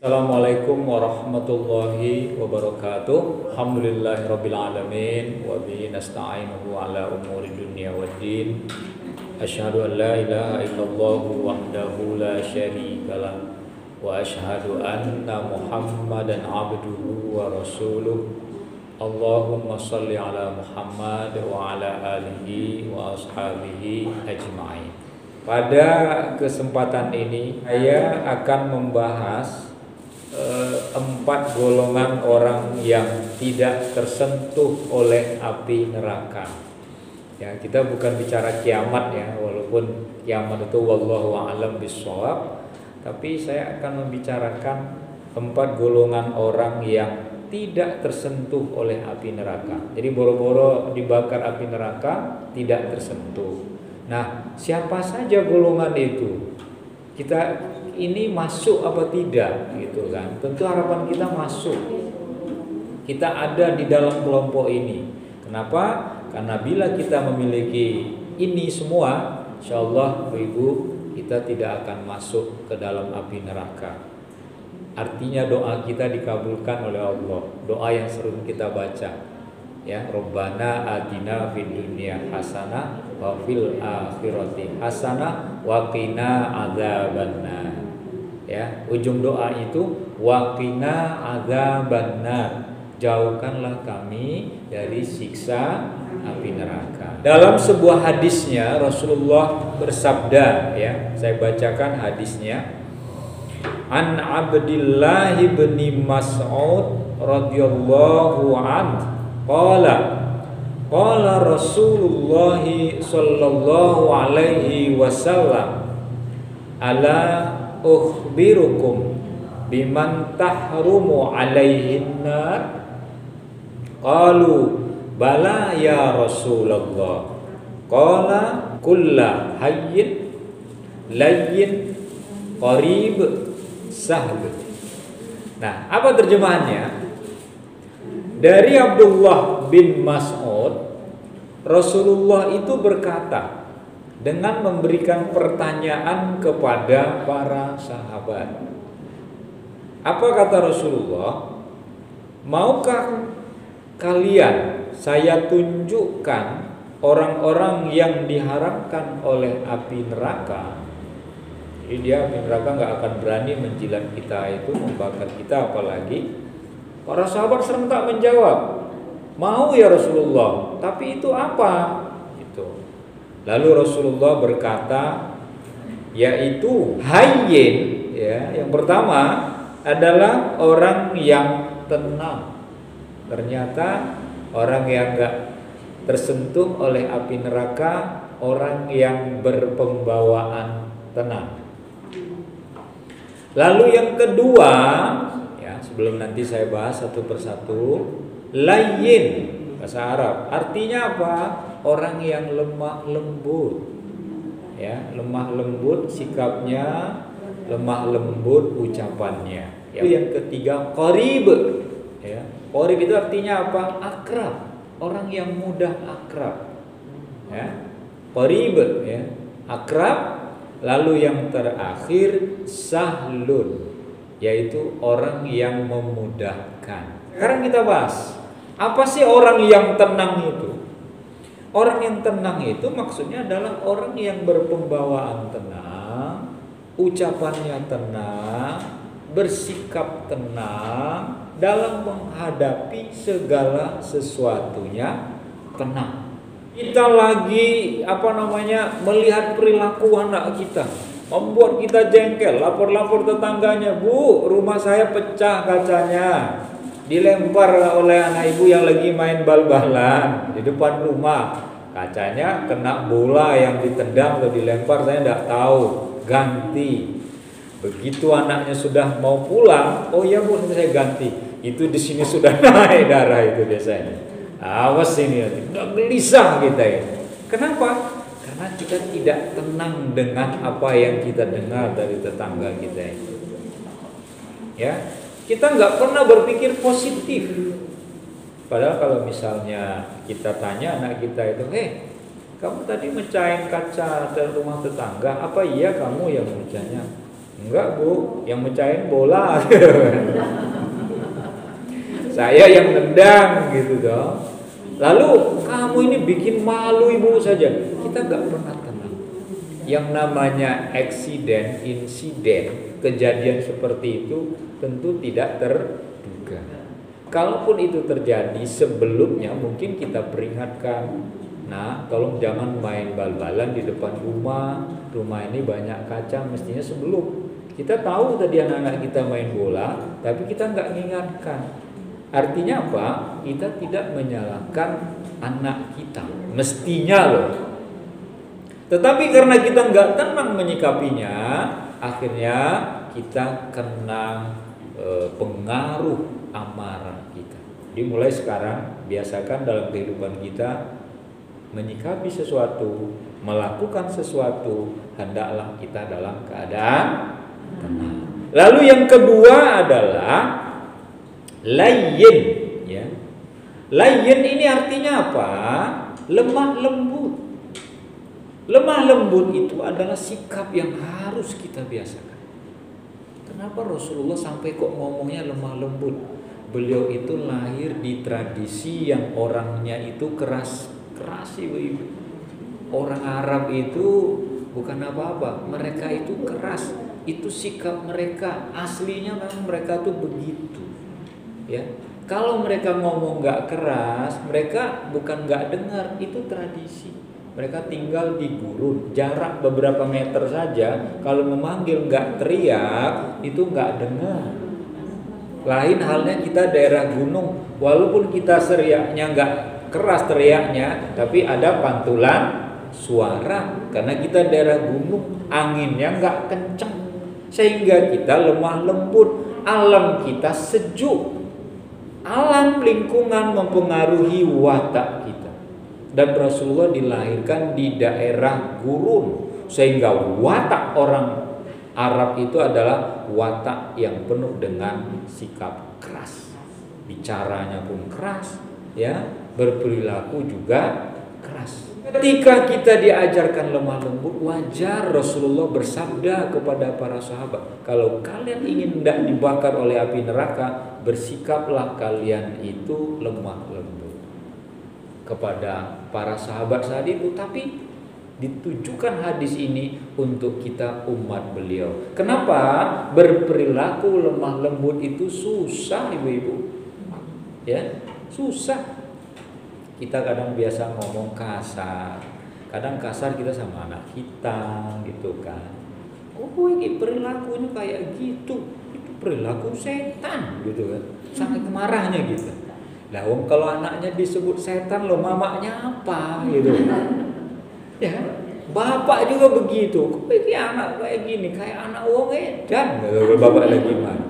Assalamualaikum warahmatullahi wabarakatuh. Alhamdulillahirabbil alamin wa bihi nasta'inuhu ala umuri dunya waddin. Asyhadu an la ilaha illallah wahdahu la syarikalah wa asyhadu anna Muhammadan abduhu wa rasuluh. Allahumma shalli ala Muhammad wa ala alihi wa ashabihi ajma'in. Pada kesempatan ini saya akan membahas 4 golongan orang yang tidak tersentuh oleh api neraka. Ya, kita bukan bicara kiamat ya, walaupun kiamat itu wallahu a'lam bishawab, tapi saya akan membicarakan 4 golongan orang yang tidak tersentuh oleh api neraka. Jadi boro-boro dibakar api neraka tidak tersentuh. Nah, siapa saja golongan itu? Kita ini masuk apa tidak gitu kan? Tentu harapan kita masuk. Kita ada di dalam kelompok ini. Kenapa? Karena bila kita memiliki ini semua, insyaallah Ibu, kita tidak akan masuk ke dalam api neraka. Artinya doa kita dikabulkan oleh Allah. Doa yang sering kita baca. Ya, Rabbana atina fid dunya hasanah wa fil akhirati hasanah wa qina adzabannar. Ya, ujung doa itu waqina adzabannar, jauhkanlah kami dari siksa api neraka. Dalam sebuah hadisnya Rasulullah bersabda, ya, saya bacakan hadisnya. An Abdillah bin Mas'ud radhiyallahu anhu qala Rasulullah sallallahu alaihi wasallam ala ukhbirukum biman tahrumu alaihin nar. Qalu bala ya Rasulullah. Qala kullu hayyin layyin qarib sahl. Nah, apa terjemahannya? Dari Abdullah bin Mas'ud, Rasulullah itu berkata dengan memberikan pertanyaan kepada para sahabat. Apa kata Rasulullah? Maukah kalian saya tunjukkan orang-orang yang diharamkan oleh api neraka? Jadi dia api neraka gak akan berani menjilat kita itu, membakar kita apalagi. Para sahabat serentak menjawab, mau ya Rasulullah, tapi itu apa? Gitu. Lalu Rasulullah berkata, yaitu hayyin, ya, yang pertama adalah orang yang tenang. Ternyata orang yang enggak tersentuh oleh api neraka, orang yang berpembawaan tenang. Lalu yang kedua, ya, sebelum nanti saya bahas satu persatu, layyin, bahasa Arab. Artinya apa? Orang yang lemah lembut. Ya, lemah lembut sikapnya, lemah lembut ucapannya. Ya. Yang ketiga, qarib. Ya, qarib itu artinya apa? Akrab. Orang yang mudah akrab. Ya. Qarib, ya, akrab. Lalu yang terakhir sahlun, yaitu orang yang memudahkan. Sekarang kita bahas, apa sih orang yang tenang itu? Orang yang tenang itu maksudnya adalah orang yang berpembawaan tenang, ucapannya tenang, bersikap tenang, dalam menghadapi segala sesuatunya tenang. Kita lagi melihat perilaku anak kita, membuat kita jengkel, lapor-lapor tetangganya, Bu, rumah saya pecah kacanya, dilempar oleh anak ibu yang lagi main bal-balan di depan rumah, kacanya kena bola yang ditendang atau dilempar, saya tidak tahu, ganti. Begitu anaknya sudah mau pulang, oh ya Bu, saya ganti. Itu di sini sudah naik darah itu biasanya. Awas ini, udah gelisah kita ya. Kenapa? Karena kita tidak tenang dengan apa yang kita dengar dari tetangga kita itu. Ya, kita nggak pernah berpikir positif. Padahal kalau misalnya kita tanya anak kita itu, kamu tadi mecahin kaca dari rumah tetangga, apa iya kamu yang mecahnya? Enggak Bu, yang mecahin bola. Saya yang nendang gitu dong. Lalu kamu ini bikin malu ibu saja. Kita nggak pernah tenang. Yang namanya insiden, kejadian seperti itu tentu tidak terduga. Kalaupun itu terjadi sebelumnya mungkin kita peringatkan. Nah, tolong jangan main bal-balan di depan rumah. Rumah ini banyak kaca, mestinya sebelum. Kita tahu tadi anak-anak kita main bola, tapi kita nggak mengingatkan. Artinya apa? Kita tidak menyalahkan anak kita, mestinya loh. Tetapi karena kita nggak tenang menyikapinya, akhirnya kita kena pengaruh amarah kita. Jadi mulai sekarang biasakan dalam kehidupan kita menyikapi sesuatu, melakukan sesuatu, hendaklah kita dalam keadaan tenang. Lalu yang kedua adalah layyin, ya. Layyin ini artinya apa? Lemah lembut. Lemah lembut itu adalah sikap yang harus kita biasakan. Kenapa Rasulullah sampai kok ngomongnya lemah lembut? Beliau itu lahir di tradisi yang orangnya itu keras ibu. Orang Arab itu bukan apa-apa, mereka itu keras. Itu sikap mereka, aslinya memang mereka tuh begitu. Ya, kalau mereka ngomong nggak keras, mereka bukan nggak dengar, itu tradisi. Mereka tinggal di gurun, jarak beberapa meter saja. Kalau memanggil nggak teriak, itu nggak dengar. Lain halnya kita daerah gunung, walaupun kita teriaknya nggak keras teriaknya, tapi ada pantulan suara karena kita daerah gunung, anginnya nggak kenceng, sehingga kita lemah lembut. Alam kita sejuk. Alam lingkungan mempengaruhi watak kita. Dan Rasulullah dilahirkan di daerah gurun, sehingga watak orang Arab itu adalah watak yang penuh dengan sikap keras. Bicaranya pun keras, ya, berperilaku juga keras. Ketika kita diajarkan lemah lembut, wajar Rasulullah bersabda kepada para sahabat, kalau kalian ingin tidak dibakar oleh api neraka, bersikaplah kalian itu lemah lembut kepada para sahabat saat itu. Tapi ditujukan hadis ini untuk kita umat beliau. Kenapa? Berperilaku lemah lembut itu susah ibu-ibu, ya, susah. Kita kadang biasa ngomong kasar, kadang kasar kita sama anak kita gitu kan. Oh ini perilakunya kayak gitu, itu perilaku setan gitu kan, sampai kemarahnya gitu. Lah kalau anaknya disebut setan, lo mamanya apa gitu. Ya, bapak juga begitu. Kok ini anak kayak gini, kayak anak wong edan. Bapak lagi gimana?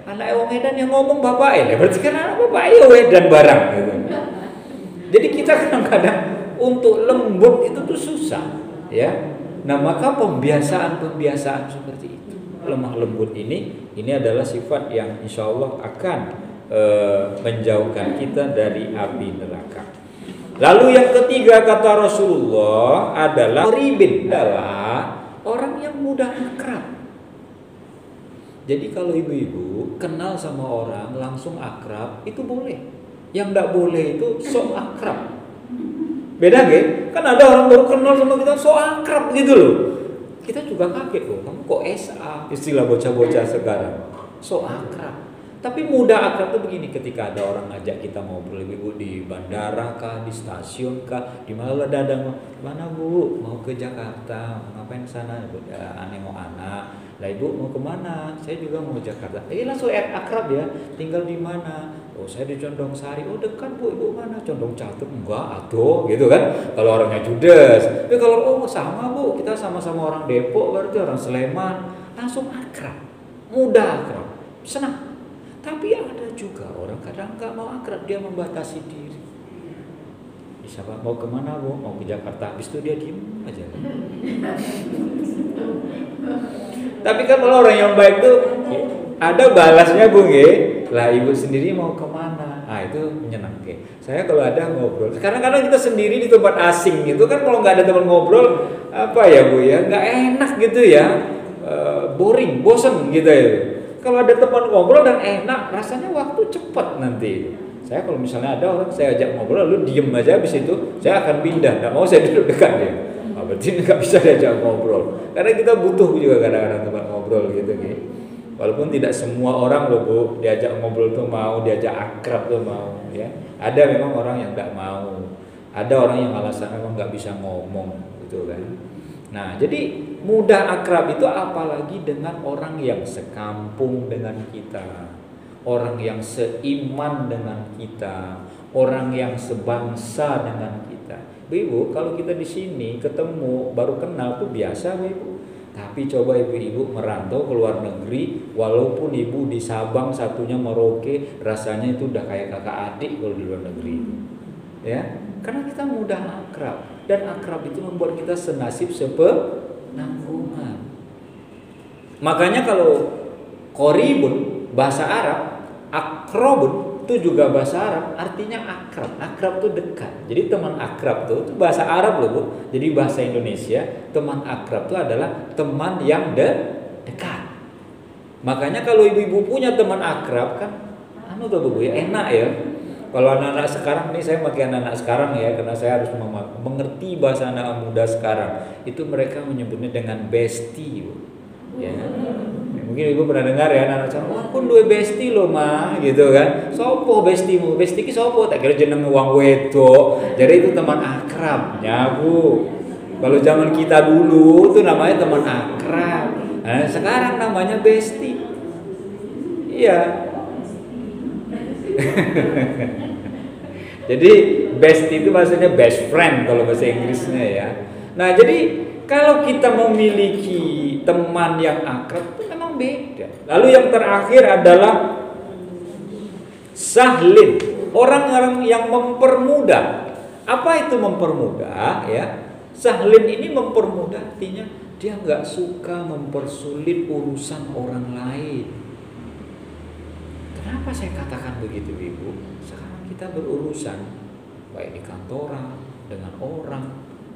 Anak wong edan yang ngomong bapak berarti kan anak bapak edan barang gitu. Jadi kita kadang-kadang untuk lembut itu tuh susah, ya. Nah maka pembiasaan seperti itu, lemah lembut ini adalah sifat yang insya Allah akan menjauhkan kita dari api neraka. Lalu yang ketiga kata Rasulullah adalah ribin, adalah orang yang mudah akrab. Jadi kalau ibu-ibu kenal sama orang langsung akrab itu boleh. Yang tidak boleh itu sok akrab. Beda kan? Kan ada orang baru kenal sama kita sok akrab gitu loh. Kita juga kaget loh, kamu kok SA, istilah bocah-bocah sekarang, sok akrab. Tapi mudah akrab tuh begini, ketika ada orang ngajak kita ngobrol, ibu di bandara kah, di stasiun kah, di mana dadang, mana bu, mau ke Jakarta, ngapain sana, aneh mau anak, lah ibu mau kemana, saya juga mau Jakarta, langsung akrab ya, tinggal di mana, oh saya di Condong Sari, oh dekat bu, ibu mana, Condong Catur, enggak, aduh, gitu kan, kalau orangnya judes, tapi kalau oh sama bu, kita sama-sama orang Depok, berarti orang Sleman, langsung akrab, mudah akrab, senang. Tapi ada juga orang kadang nggak mau akrab, dia membatasi diri. Bisa pak, mau kemana bu? Mau ke Jakarta, habis itu dia diem aja. Tapi kan kalau orang yang baik tuh ada balasnya bu, lah ibu sendiri mau kemana? Ah itu menyenangkan. Saya kalau ada ngobrol, kadang-kadang kita sendiri di tempat asing gitu kan, kalau nggak ada teman ngobrol apa ya bu ya, nggak enak gitu ya. boring, bosen gitu ya. Kalau ada teman ngobrol dan enak, rasanya waktu cepat nanti. Saya kalau misalnya ada orang saya ajak ngobrol lalu diem aja, habis itu saya akan pindah, nggak mau saya duduk dekat dia. Berarti nggak bisa diajak ngobrol, karena kita butuh juga kadang-kadang tempat ngobrol gitu. Walaupun tidak semua orang loh Bu, diajak ngobrol tuh mau, diajak akrab tuh mau ya. Ada memang orang yang nggak mau, ada orang yang alasan memang nggak bisa ngomong gitu kan. Nah jadi mudah akrab itu apalagi dengan orang yang sekampung dengan kita, orang yang seiman dengan kita, orang yang sebangsa dengan kita. Ibu, kalau kita di sini ketemu baru kenal tuh biasa, Ibu. Tapi coba ibu-ibu merantau ke luar negeri, walaupun ibu di Sabang, satunya Merauke, rasanya itu udah kayak kakak adik kalau di luar negeri. Ya, karena kita mudah akrab, dan akrab itu membuat kita senasib sepenanggungan. Makanya kalau qoribun bahasa Arab, akrobun itu juga bahasa Arab, artinya akrab. Akrab tuh dekat. Jadi teman akrab tuh itu bahasa Arab loh Bu. Jadi bahasa Indonesia, teman akrab tuh adalah teman yang dekat. Makanya kalau ibu-ibu punya teman akrab kan, tuh Bu ya, enak ya. Kalau anak-anak sekarang nih, saya pakai anak-anak sekarang ya, karena saya harus mengerti bahasa anak muda sekarang. Itu mereka menyebutnya dengan bestie Bu. Ya. Mungkin ibu pernah dengar ya anak-anak sekarang, wah pun dua bestie loh mah gitu kan. Sopo bestimu? Bestie ki sopo? Tak kira jeneng wong wedok. Jadi itu teman akrabnya Bu. Kalau zaman kita dulu tuh namanya teman akrab. Nah, sekarang namanya bestie. Iya. Jadi bestie itu maksudnya best friend kalau bahasa Inggrisnya ya. Nah jadi kalau kita memiliki teman yang akrab itu memang beda. Lalu yang terakhir adalah sahlin, orang-orang yang mempermudah. Apa itu mempermudah ya? Sahlin ini mempermudah artinya dia nggak suka mempersulit urusan orang lain. Kenapa saya katakan begitu Ibu? Sekarang kita berurusan baik di kantoran, dengan orang,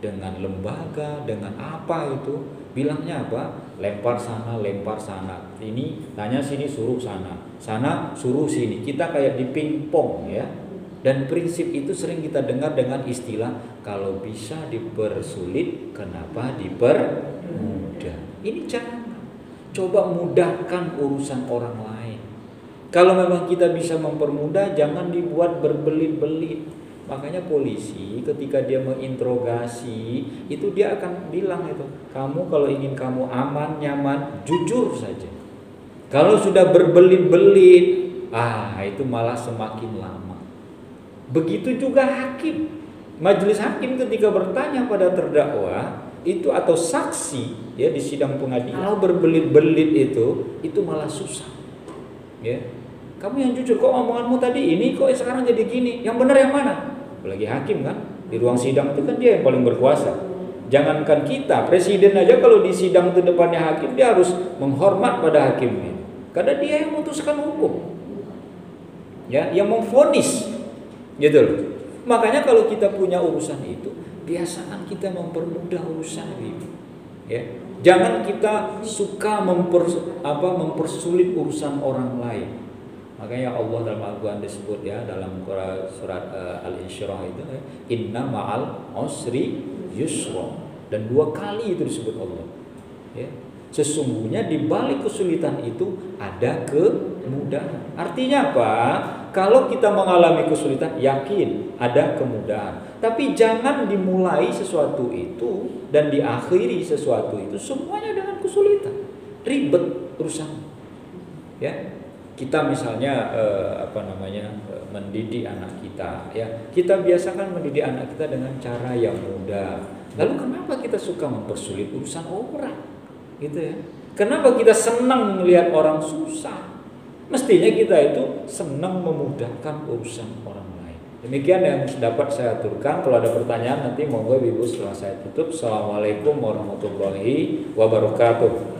dengan lembaga, dengan apa itu, bilangnya apa? Lempar sana, lempar sana. Ini tanya sini, suruh sana. Sana, suruh sini. Kita kayak di pingpong ya. Dan prinsip itu sering kita dengar dengan istilah kalau bisa dipersulit, kenapa dipermudah? Ini jangan. Coba mudahkan urusan orang lain. Kalau memang kita bisa mempermudah, jangan dibuat berbelit-belit. Makanya polisi ketika dia menginterogasi, itu dia akan bilang itu, kamu kalau ingin kamu aman, nyaman, jujur saja. Kalau sudah berbelit-belit, itu malah semakin lama. Begitu juga hakim. Majelis hakim ketika bertanya pada terdakwa itu atau saksi ya di sidang pengadilan, kalau berbelit-belit itu malah susah. Ya. Kamu yang jujur, kok omonganmu tadi ini, kok sekarang jadi gini, yang benar yang mana? Apalagi hakim kan, di ruang sidang itu kan dia yang paling berkuasa. Jangankan kita, presiden aja kalau di sidang itu depannya hakim, dia harus menghormat pada hakimnya, karena dia yang memutuskan hukum, ya, yang memvonis, gitu loh. Makanya kalau kita punya urusan itu, biasakan kita mempermudah urusan ini, ya. Jangan kita suka mempersulit urusan orang lain. Makanya Allah dalam Al-Quran disebut ya dalam surat Al-Insyirah itu inna ma'al usri yusra, dan 2 kali itu disebut Allah ya. Sesungguhnya di balik kesulitan itu ada kemudahan. Artinya apa? Kalau kita mengalami kesulitan, yakin ada kemudahan. Tapi jangan dimulai sesuatu itu dan diakhiri sesuatu itu semuanya dengan kesulitan, ribet urusan ya. Kita misalnya mendidik anak kita ya, kita biasakan mendidik anak kita dengan cara yang mudah. Lalu kenapa kita suka mempersulit urusan orang gitu ya? Kenapa kita senang melihat orang susah? Mestinya kita itu senang memudahkan urusan orang lain. Demikian yang dapat saya aturkan. Kalau ada pertanyaan nanti monggo Ibu setelah saya tutup. Assalamualaikum warahmatullahi wabarakatuh.